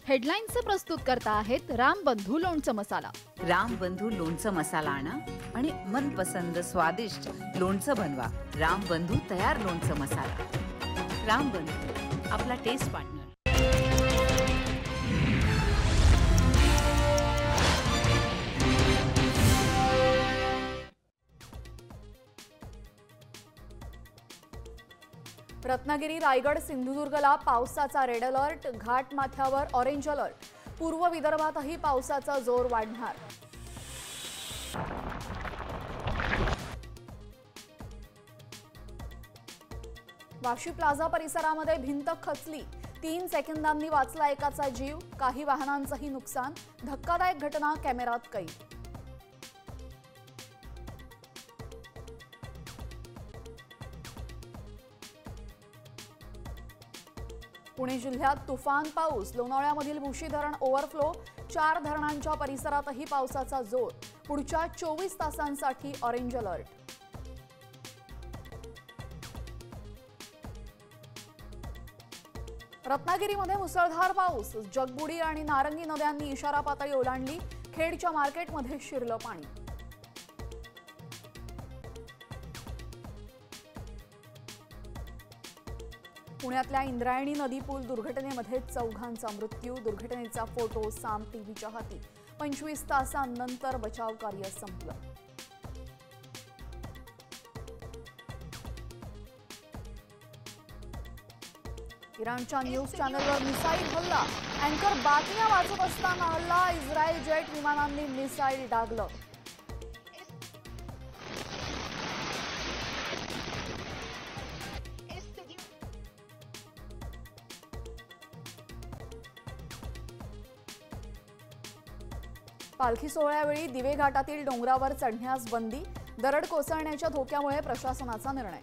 हेडलाईन्सचे प्रस्तुत करता आहेत रामबंधू लोणचं मसाला। रामबंधू लोणचं मसाला आणा आणि मनपसंद स्वादिष्ट लोणचं बनवा। रामबंधू तयार लोणचं मसाला। रामबंधू आपला टेस्ट पार्टनर। रत्नागिरी, रायगड, सिंधुदुर्गला पावसाचा रेड अलर्ट, घाटमाथ्यावर ऑरेंज अलर्ट। पूर्व विदर्भातही पावसाचा जोर वाढणार। वाशी प्लाझा परिसरामध्ये भिंत खचली, 3 सेकंदांनी वाचला एकाचा जीव, काही वाहनांचंही नुकसान। धक्कादायक घटना कॅमेऱ्यात कैद। पुणे जिल्ह्यात तुफान पाऊस, लोणावळ्यामधील भुशी धरण ओव्हरफ्लो, 4 धरणांच्या परिसरातही पावसाचा जोर। पुढच्या 24 तासांसाठी ऑरेंज अलर्ट। रत्नागिरीमध्ये मुसळधार पाऊस, जगबुडी आणि नारंगी नद्यांनी इशारा पातळी ओलांडली, खेडच्या मार्केटमध्ये शिरलं पाणी। पुण्यातल्या इंद्रायणी नदी पूल दुर्घटनेमध्ये 4घांचा मृत्यू, दुर्घटनेचा फोटो साम टीव्हीच्या हाती। 25 तासांनंतर बचाव कार्य संपलं। इराणच्या न्यूज चॅनलवर मिसाईल हल्ला, अँकर बातम्या वाचत असताना हल्ला, इस्रायल जेट विमानांनी मिसाईल डागलं। पालखी सोहळ्यावेळी दिवे घाटातील डोंगरावर चढण्यास बंदी, दरड कोसळण्याच्या धोक्यामुळे प्रशासनाचा निर्णय।